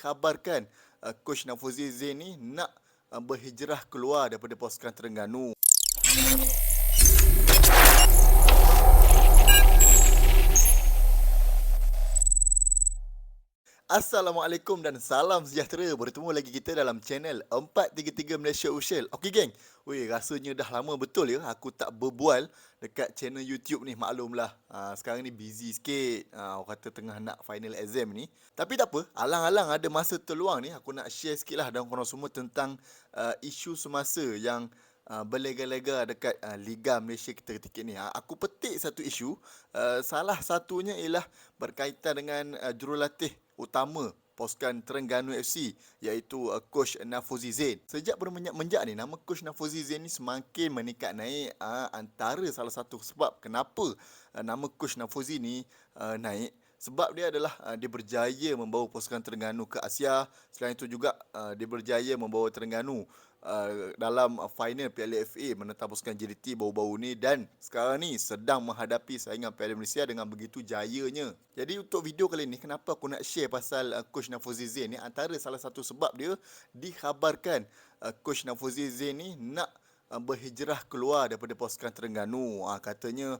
dikhabarkan Coach Nafuzi Zain ni nak berhijrah keluar daripada pasukan Terengganu. Assalamualaikum dan salam sejahtera. Bertemu lagi kita dalam channel 433 Malaysia Official. Okey geng, rasanya dah lama betul ya aku tak berbual dekat channel YouTube ni. Maklumlah, sekarang ni busy sikit. Orang kata tengah nak final exam ni. Tapi tak apa, alang-alang ada masa terluang ni, aku nak share sikit lah dengan korang semua tentang isu semasa yang berlega-lega dekat Liga Malaysia kita ketika ni. Aku petik satu isu, salah satunya ialah berkaitan dengan jurulatih utama pasukan Terengganu FC iaitu Coach Nafuzi Zain. Sejak bermenjak-menjak ni nama Coach Nafuzi Zain ni semakin meningkat naik. Antara salah satu sebab kenapa nama Coach Nafuzi ni naik, sebab dia adalah dia berjaya membawa pasukan Terengganu ke Asia. Selain itu juga dia berjaya membawa Terengganu dalam final Piala FA menentang pasukan JDT baru-baru ni, dan sekarang ni sedang menghadapi saingan Piala Malaysia dengan begitu jayanya. Jadi untuk video kali ni, kenapa aku nak share pasal Coach Nafuzi Zain ni, antara salah satu sebab dia dikhabarkan Coach Nafuzi Zain ni nak berhijrah keluar daripada pasukan Terengganu. Katanya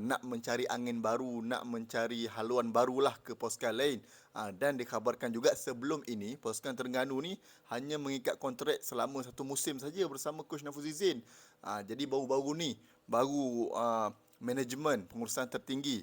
nak mencari angin baru, nak mencari haluan barulah ke pasukan lain. Dan dikhabarkan juga sebelum ini pasukan Terengganu ni hanya mengikat kontrak selama satu musim saja bersama Coach Nafuzi Zain. Jadi baru-baru ni manajemen pengurusan tertinggi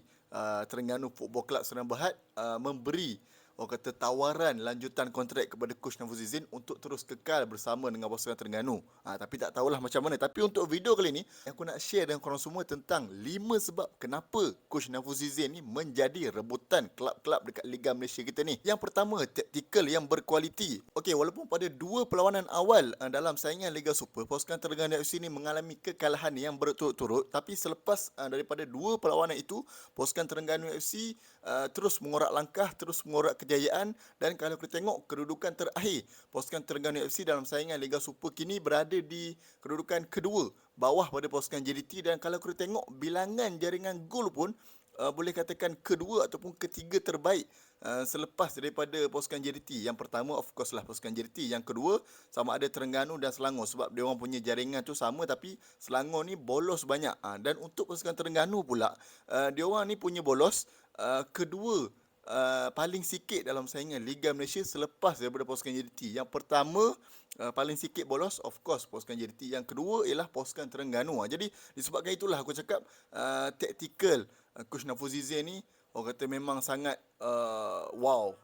Terengganu Football Club Sdn Bhd memberi orang kata tawaran lanjutan kontrak kepada Coach Nafuzi Zain untuk terus kekal bersama dengan pasukan Terengganu. Tapi tak tahulah macam mana. Tapi untuk video kali ni, aku nak share dengan korang semua tentang 5 sebab kenapa Coach Nafuzi Zain ni menjadi rebutan kelab-kelab dekat Liga Malaysia kita ni. Yang pertama, taktikal yang berkualiti. Okey, walaupun pada 2 perlawanan awal dalam saingan Liga Super, pasukan Terengganu FC ni mengalami kekalahan yang berturut-turut, tapi selepas daripada 2 perlawanan itu, pasukan Terengganu FC terus mengorak langkah, terus mengorak kejayaan, dan kalau kita tengok kedudukan terakhir pasukan Terengganu FC dalam saingan Liga Super kini berada di kedudukan kedua, bawah pada pasukan JDT, dan kalau kita tengok bilangan jaringan gol pun boleh katakan kedua ataupun ketiga terbaik selepas daripada pasukan JDT. Yang pertama of course lah pasukan JDT, yang kedua sama ada Terengganu dan Selangor, sebab dia orang punya jaringan tu sama tapi Selangor ni bolos banyak. Dan untuk pasukan Terengganu pula, dia orang ni punya bolos kedua paling sikit dalam saingan Liga Malaysia selepas daripada pasukan JDT. Yang pertama paling sikit bolos of course pasukan JDT, yang kedua ialah pasukan Terengganu. Jadi disebabkan itulah aku cakap taktikal Coach Nafuzi Zain ni orang kata memang sangat wow,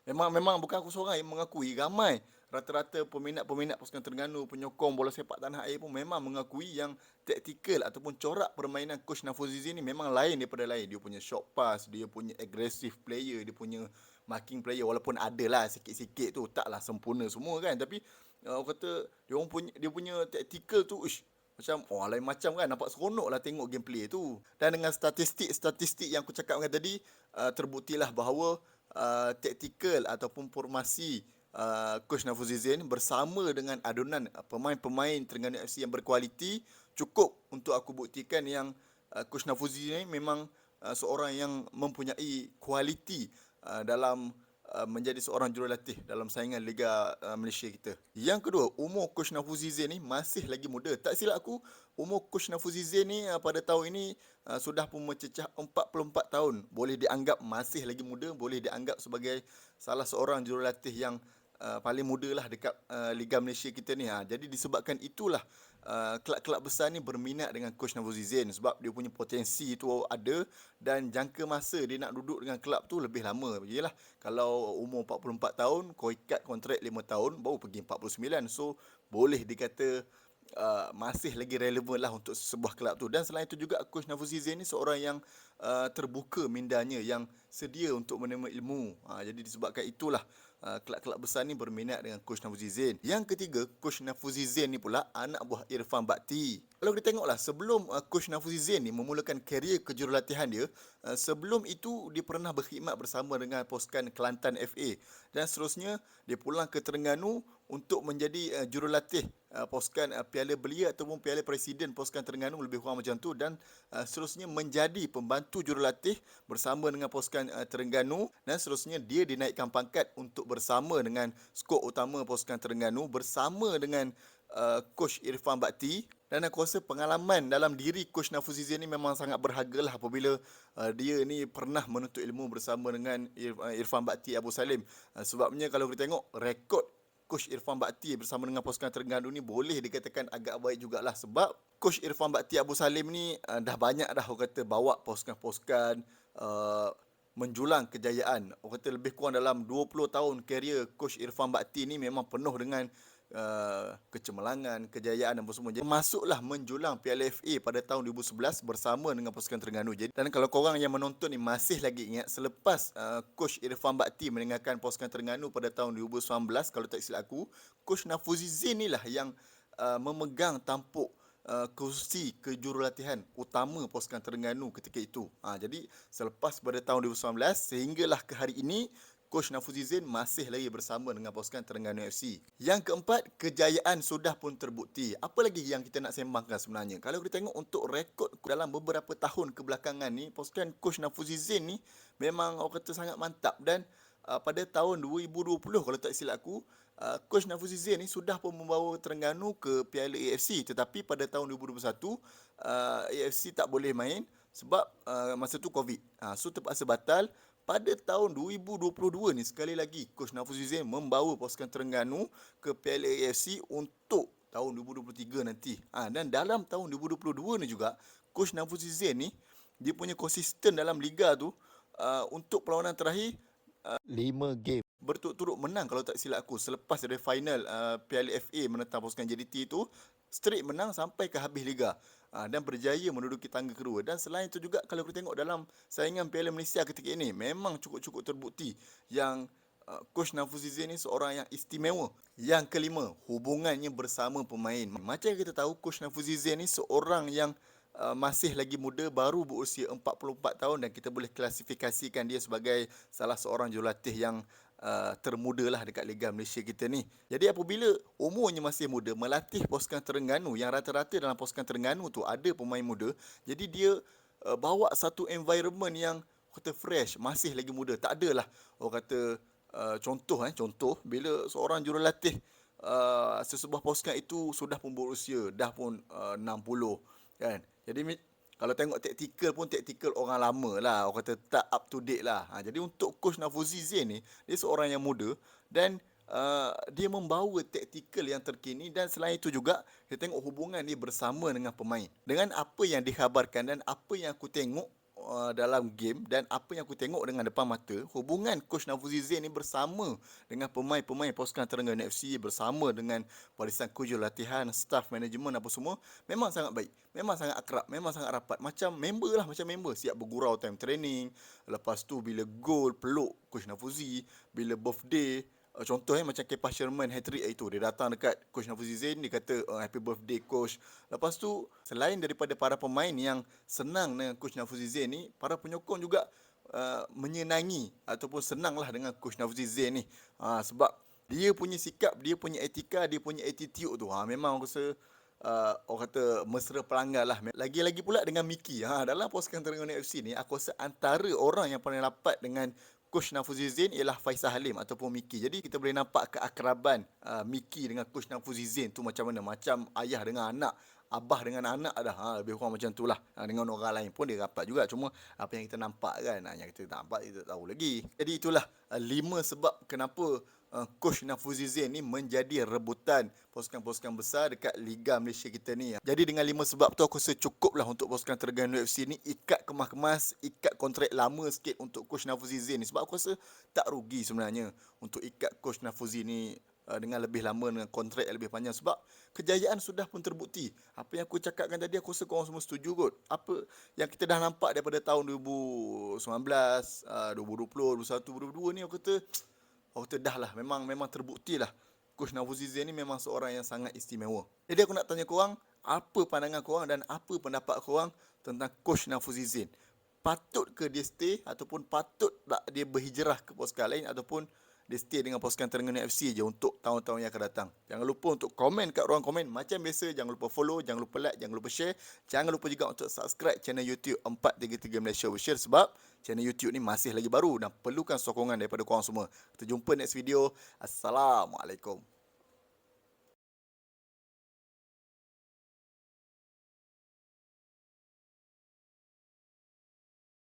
memang bukan aku seorang yang mengakui, ramai rata-rata peminat pasukan Terengganu, penyokong bola sepak tanah air pun memang mengakui yang taktikal ataupun corak permainan Coach Nafuzi Zain ni memang lain daripada lain. Dia punya short pass, dia punya aggressive player, dia punya marking player, walaupun ada lah sikit-sikit tu, taklah sempurna semua kan, tapi orang kata dia punya taktikal tu macam lain macam kan, nampak seronok lah tengok gameplay tu. Dan dengan statistik yang aku cakapkan tadi, terbuktilah bahawa taktikal ataupun formasi Coach Nafuzi Zain bersama dengan adunan pemain-pemain Terengganu FC yang berkualiti cukup untuk aku buktikan yang Coach Nafuzi Zain memang seorang yang mempunyai kualiti dalam menjadi seorang jurulatih dalam saingan Liga Malaysia kita. Yang kedua, umur Coach Nafuzi Zain ni masih lagi muda. Tak silap aku, umur Coach Nafuzi Zain ni pada tahun ini sudah pun mencecah 44 tahun. Boleh dianggap masih lagi muda, boleh dianggap sebagai salah seorang jurulatih yang paling muda lah dekat Liga Malaysia kita ni. Jadi disebabkan itulah kelab-kelab besar ni berminat dengan Coach Nafuzi Zain, sebab dia punya potensi tu ada, dan jangka masa dia nak duduk dengan kelab tu lebih lama. Yalah, kalau umur 44 tahun kau ikat kontrak 5 tahun baru pergi 49, so boleh dikata masih lagi relevan lah untuk sebuah kelab tu. Dan selain itu juga Coach Nafuzi Zain ni seorang yang terbuka mindanya, yang sedia untuk menerima ilmu. Jadi disebabkan itulah kelab-kelab besar ni berminat dengan Coach Nafuzi Zain. Yang ketiga, Coach Nafuzi Zain ni pula anak buah Irfan Bakti. Kalau kita tengoklah, sebelum Coach Nafuzi Zain ni memulakan karier kejurulatihan dia, sebelum itu dia pernah berkhidmat bersama dengan pasukan Kelantan FA, dan seterusnya dia pulang ke Terengganu untuk menjadi jurulatih pasukan Piala Belia ataupun Piala Presiden pasukan Terengganu, lebih kurang macam tu, dan seterusnya menjadi pembantu jurulatih bersama dengan pasukan Terengganu, dan seterusnya dia dinaikkan pangkat untuk bersama dengan skop utama pasukan Terengganu bersama dengan Coach Irfan Bakti. Dan aku rasa pengalaman dalam diri Coach Nafuzizin ni memang sangat berharga lah apabila dia ni pernah menuntut ilmu bersama dengan Irfan Bakti Abu Salim. Sebabnya kalau kita tengok rekod Coach Irfan Bakti bersama dengan pasukan Terengganu ni boleh dikatakan agak baik jugalah, sebab Coach Irfan Bakti Abu Salim ni dah banyak dah orang kata bawa pasukan-pasukan menjulang kejayaan. Orang kata lebih kurang dalam 20 tahun karier Coach Irfan Bakti ni memang penuh dengan kecemerlangan, kejayaan dan semua. Jadi masuklah menjulang Piala FA pada tahun 2011 bersama dengan pasukan Terengganu. Jadi, dan kalau korang yang menonton ni masih lagi ingat, selepas Coach Irfan Bakti meninggalkan pasukan Terengganu pada tahun 2019, kalau tak silap aku, Coach Nafuzizin ni lah yang memegang tampuk kursi kejurulatihan utama pasukan Terengganu ketika itu. Jadi selepas pada tahun 2019 sehinggalah ke hari ini, Coach Nafuzizin masih lagi bersama dengan pasukan Terengganu FC. Yang keempat, kejayaan sudah pun terbukti. Apa lagi yang kita nak sembangkan sebenarnya? Kalau kita tengok untuk rekod dalam beberapa tahun kebelakangan ni, pasukan Coach Nafuzizin ni memang orang kata sangat mantap. Dan pada tahun 2020 kalau tak silap aku, Coach Nafuzizin ni sudah pun membawa Terengganu ke Piala AFC, tetapi pada tahun 2021 AFC tak boleh main sebab masa tu Covid. So terpaksa batal. Pada tahun 2022 ni sekali lagi Coach Nafuzizin membawa pasukan Terengganu ke Piala AFC untuk tahun 2023 nanti. Dan dalam tahun 2022 ni juga Coach Nafuzizin ni dia punya konsisten dalam liga tu, untuk perlawanan terakhir 5 game berturut-turut menang kalau tak silap aku. Selepas dari final Piala FA menentang pasukan JDT tu, straight menang sampai ke habis liga dan berjaya menduduki tangga kedua. Dan selain itu juga kalau kita tengok dalam saingan Piala Malaysia ketika ini, memang cukup-cukup terbukti yang Coach Nafuzizin ni seorang yang istimewa. Yang kelima, hubungannya bersama pemain. Macam yang kita tahu, Coach Nafuzizin ni seorang yang masih lagi muda, baru berusia 44 tahun, dan kita boleh klasifikasikan dia sebagai salah seorang jurulatih yang termuda lah dekat Liga Malaysia kita ni. Jadi apabila umurnya masih muda, melatih pasukan Terengganu yang rata-rata dalam pasukan Terengganu tu ada pemain muda, jadi dia bawa satu environment yang kata fresh, masih lagi muda. Tak adalah orang kata contoh bila seorang jurulatih sesebuah pasukan itu sudah pun berusia dah pun 60 kan. Jadi kalau tengok taktikal orang lama lah, orang kata tak up to date lah. Jadi untuk Coach Nafuzizin ni, dia seorang yang muda dan dia membawa taktikal yang terkini. Dan selain itu juga kita tengok hubungan dia bersama dengan pemain. Dengan apa yang dikhabarkan dan apa yang aku tengok dalam game dan apa yang aku tengok dengan depan mata, hubungan Coach Nafuzizin ni bersama dengan pemain-pemain pasukan Terengganu FC, bersama dengan barisan kujur latihan, staff management apa semua, memang sangat baik, memang sangat akrab, memang sangat rapat. Macam member lah, macam member. Siap bergurau time training, lepas tu bila gol peluk Coach Nafuzi, bila birthday, contohnya macam Kepa Sherman hat-trick itu, dia datang dekat Coach Nafuzizin, dia kata happy birthday coach. Lepas tu selain daripada para pemain yang senang dengan Coach Nafuzizin ni, para penyokong juga menyenangi ataupun senanglah dengan Coach Nafuzizin ni. Sebab dia punya sikap, dia punya etika, dia punya attitude tu memang aku rasa orang kata mesra pelanggan lah. Lagi-lagi pula dengan Mickey. Dalam pasukan Terengganu FC ni, aku rasa antara orang yang paling rapat dengan Coach Nafuzizin ialah Faisal Halim ataupun Mickey. Jadi kita boleh nampak keakraban Mickey dengan Coach Nafuzizin tu macam mana. Macam ayah dengan anak, abah dengan anak dah. Lebih kurang macam tu lah. Dengan orang lain pun dia rapat juga. Cuma apa yang kita nampak kan, yang kita tak nampak kita tak tahu lagi. Jadi itulah 5 sebab kenapa Coach Nafuzizin ni menjadi rebutan pasukan-pasukan besar dekat Liga Malaysia kita ni. Jadi dengan 5 sebab tu aku rasa cukup lah untuk pasukan Terengganu FC ni ikat kemas-kemas, ikat kontrak lama sikit untuk Coach Nafuzizin ni. Sebab aku rasa tak rugi sebenarnya untuk ikat Coach Nafuzizin ni dengan lebih lama, dengan kontrak yang lebih panjang. Sebab kejayaan sudah pun terbukti. Apa yang aku cakapkan tadi, aku rasa korang semua setuju kot. Apa yang kita dah nampak daripada tahun 2019, 2020, 2021, 2022 ni, aku kata dah lah, memang terbukti lah Coach Nafuzizin ni memang seorang yang sangat istimewa. Jadi aku nak tanya korang, apa pandangan korang dan apa pendapat korang tentang Coach Nafuzizin? Patut ke dia stay ataupun patut tak dia berhijrah ke pasukan lain, ataupun dia stay dengan pasukan Terengganu FC je untuk tahun-tahun yang akan datang. Jangan lupa untuk komen kat ruang komen macam biasa. Jangan lupa follow, jangan lupa like, jangan lupa share. Jangan lupa juga untuk subscribe channel YouTube 433 Malaysia Official sebab channel YouTube ni masih lagi baru dan perlukan sokongan daripada korang semua. Kita jumpa next video. Assalamualaikum.